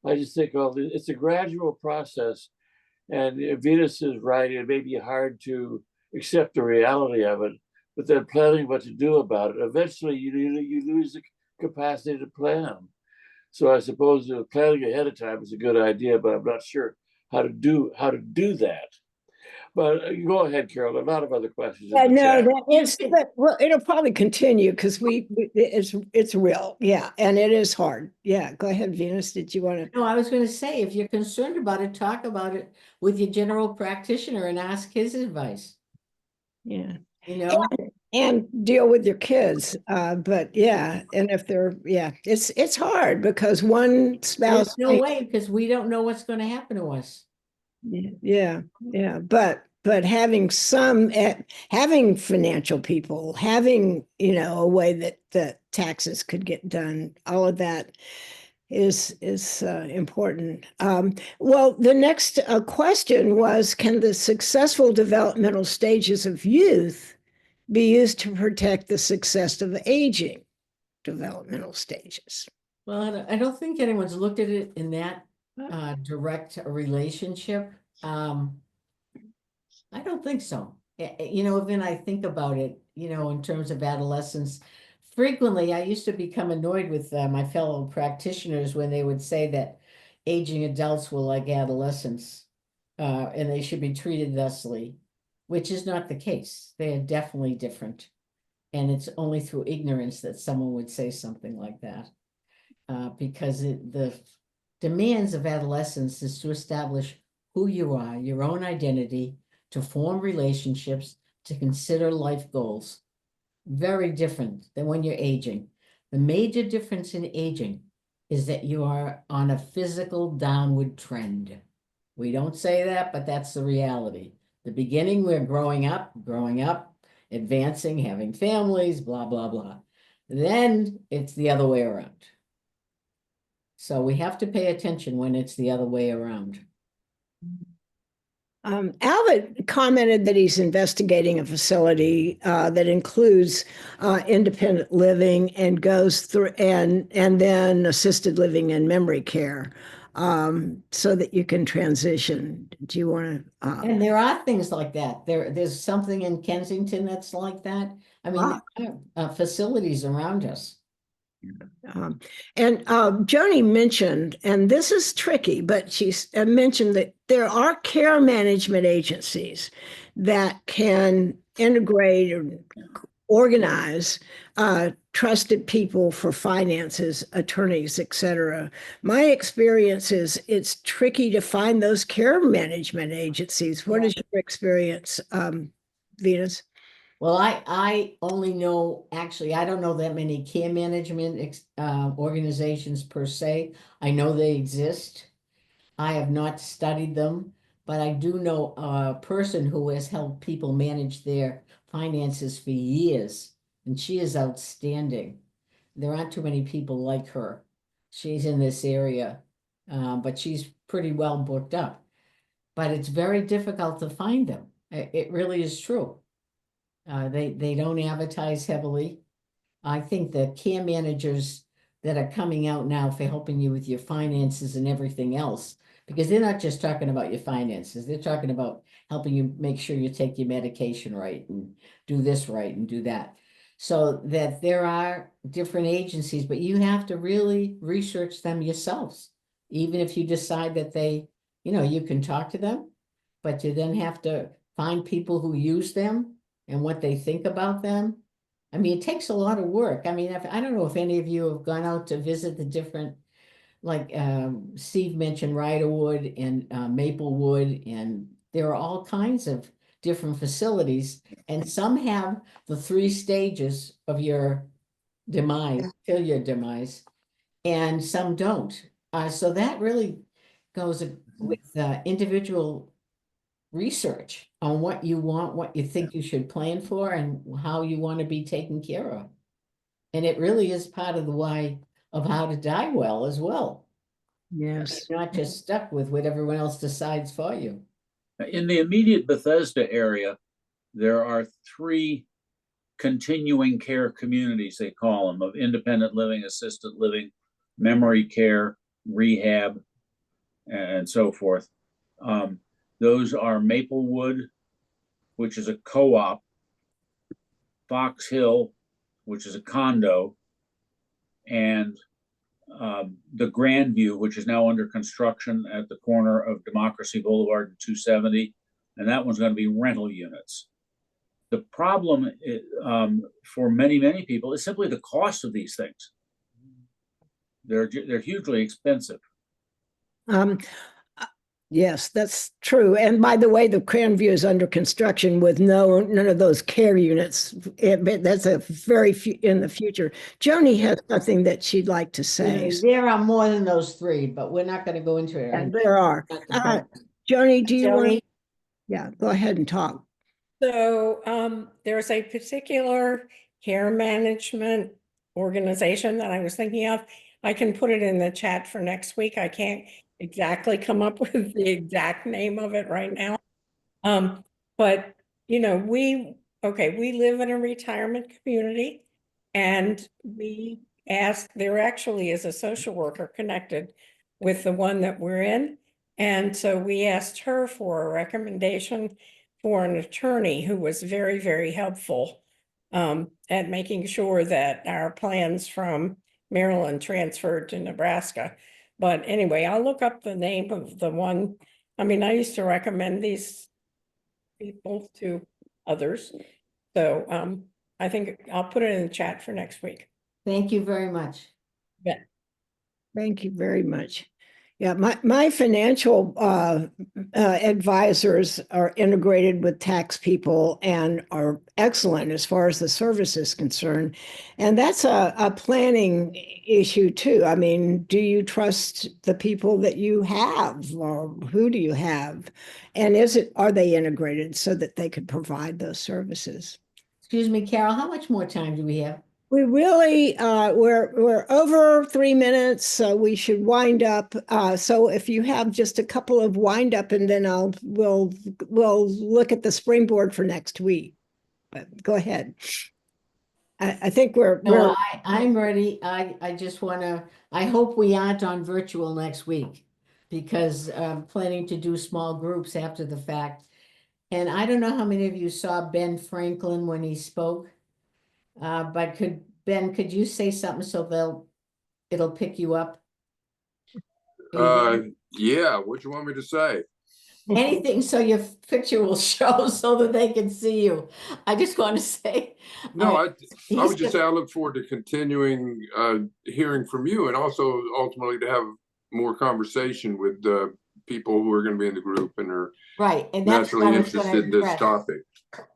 I just think it's a gradual process. And Venus is right, it may be hard to accept the reality of it, but then planning what to do about it. Eventually, you lose the capacity to plan. So I suppose planning ahead of time is a good idea, but I'm not sure how to do that. But go ahead, Carol. A lot of other questions. Yeah, no, well, it'll probably continue because it's real. Yeah, and it is hard. Yeah, go ahead, Venus. Did you want to? No, I was going to say, if you're concerned about it, talk about it with your general practitioner and ask his advice. Yeah. You know, and deal with your kids. But yeah, and if it's hard because one spouse. there's no way, because we don't know what's going to happen to us. Yeah. But having having financial people, having, a way that the taxes could get done, all of that is important. Well, the next question was, can the successful developmental stages of youth be used to protect the success of aging developmental stages? Well, I don't think anyone's looked at it in that direct relationship. I don't think so. When I think about it, in terms of adolescence, frequently I used to become annoyed with my fellow practitioners when they would say that aging adults were like adolescents, and they should be treated thusly, which is not the case. They are definitely different. And it's only through ignorance that someone would say something like that. Because the demands of adolescence is to establish who you are, your own identity, to form relationships, to consider life goals. Very different than when you're aging. The major difference in aging is that you are on a physical downward trend. We don't say that, but that's the reality. The beginning, we're growing up, advancing, having families, blah, blah, blah. Then it's the other way around. So we have to pay attention when it's the other way around. Albert commented that he's investigating a facility that includes independent living and goes through and then assisted living and memory care, so that you can transition. Do you want to? And there are things like that. There's something in Kensington that's like that. I mean, there are facilities around us. And Joni mentioned, and this is tricky, but she's mentioned that there are care management agencies that can integrate or organize trusted people for finances, attorneys, etc. My experience is it's tricky to find those care management agencies. What is your experience, Venus? Well, I only know, actually, I don't know that many care management organizations per se. I know they exist. I have not studied them, but I do know a person who has helped people manage their finances for years, and she is outstanding. There aren't too many people like her. She's in this area, but she's pretty well booked up. But it's very difficult to find them. It really is true. They don't advertise heavily. I think the care managers that are coming out now for helping you with your finances and everything else, because they're not just talking about your finances, they're talking about helping you make sure you take your medication right and do this right and do that. So that there are different agencies, but you have to really research them yourselves. Even if you decide that they you know, you can talk to them, but you then have to find people who use them and what they think about them. I mean, it takes a lot of work. I mean, I don't know if any of you have gone out to visit the different, like Steve mentioned, Riderwood and Maplewood, and there are all kinds of different facilities, and some have the 3 stages of your demise, till your demise, and some don't. So that really goes with individual research on what you want, what you think you should plan for, and how you want to be taken care of. And it really is part of the why of how to die well as well. Yes. You're not just stuck with what everyone else decides for you. In the immediate Bethesda area, there are 3 continuing care communities, they call them, of independent living, assisted living, memory care, rehab, and so forth. Those are Maplewood, which is a co-op, Fox Hill, which is a condo, and the Grandview, which is now under construction at the corner of Democracy Boulevard and 270, and that one's going to be rental units. The problem for many people is simply the cost of these things. They're hugely expensive. Yes, that's true. And by the way, the Grandview is under construction with none of those care units. But that's a very few in the future. Joni has something that she'd like to say. There are more than those 3, but we're not going to go into it. And there are. Joni, do you want? Yeah, go ahead and talk. So there's a particular care management organization that I was thinking of. I can put it in the chat for next week. I can't exactly come up with the exact name of it right now. But you know, we live in a retirement community, and we asked, there actually is a social worker connected with the one that we're in. And so we asked her for a recommendation for an attorney who was very, very helpful at making sure that our plans from Maryland transferred to Nebraska. But anyway, I'll look up the name of the one. I mean, I used to recommend these people to others. So I think I'll put it in the chat for next week. Thank you very much. Yeah. Thank you very much. Yeah, my financial advisors are integrated with tax people and are excellent as far as the service is concerned. And that's a planning issue too. I mean, do you trust the people that you have, or who do you have? And are they integrated so that they could provide those services? Excuse me, Carol, how much more time do we have? We really, we're over 3 minutes, so we should wind up. So if you have just a couple of wind up, and then we'll look at the springboard for next week. But go ahead. I think I'm ready. I just want to, I hope we aren't on virtual next week, because I'm planning to do small groups after the fact. And I don't know how many of you saw Ben Franklin when he spoke. But Ben, could you say something so it'll pick you up? Yeah, what you want me to say? Anything so your picture will show so that they can see you. I just want to say. No, I would just say I look forward to continuing hearing from you, and also ultimately to have more conversation with people who are going to be in the group and are right, and that's naturally interested in this topic.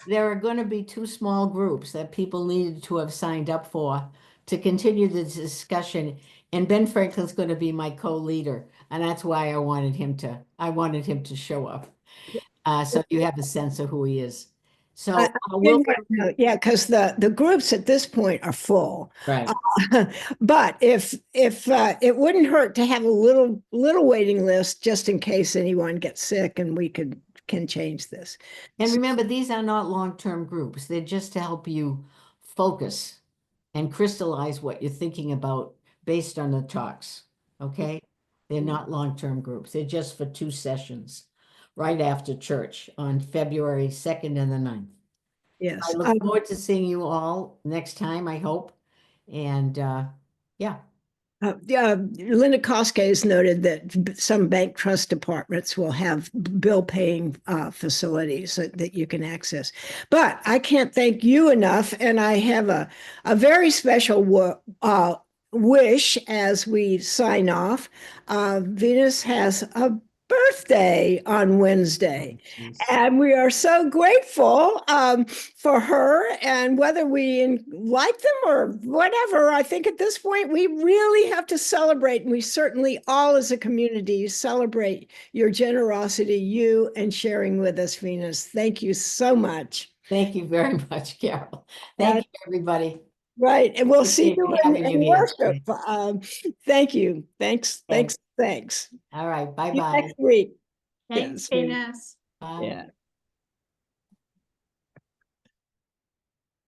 There are going to be 2 small groups that people needed to have signed up for to continue the discussion. And Ben Franklin's going to be my co-leader. And that's why I wanted him to show up. So you have a sense of who he is. So yeah, because the groups at this point are full. Right. But if it wouldn't hurt to have a little waiting list just in case anyone gets sick, and we can change this. And remember, these are not long-term groups. They're just to help you focus and crystallize what you're thinking about based on the talks. Okay? They're not long-term groups. They're just for 2 sessions right after church on February 2nd and the 9th. Yes. I look forward to seeing you all next time, I hope. And yeah. Linda Koske has noted that some bank trust departments will have bill paying facilities that you can access. But I can't thank you enough. And I have a very special wish as we sign off. Venus has a birthday on Wednesday. And we are so grateful for her. And whether we like them or whatever, I think at this point we really have to celebrate. And we certainly all as a community celebrate your generosity, you and sharing with us, Venus. Thank you so much. Thank you very much, Carol. Thank you, everybody. Right. And we'll see Appreciate you having in you here. worship. Thank you. Thanks. Thanks. Thanks. All right. See you Bye-bye. next week. Thanks, Yes. Venus. Bye. Yeah.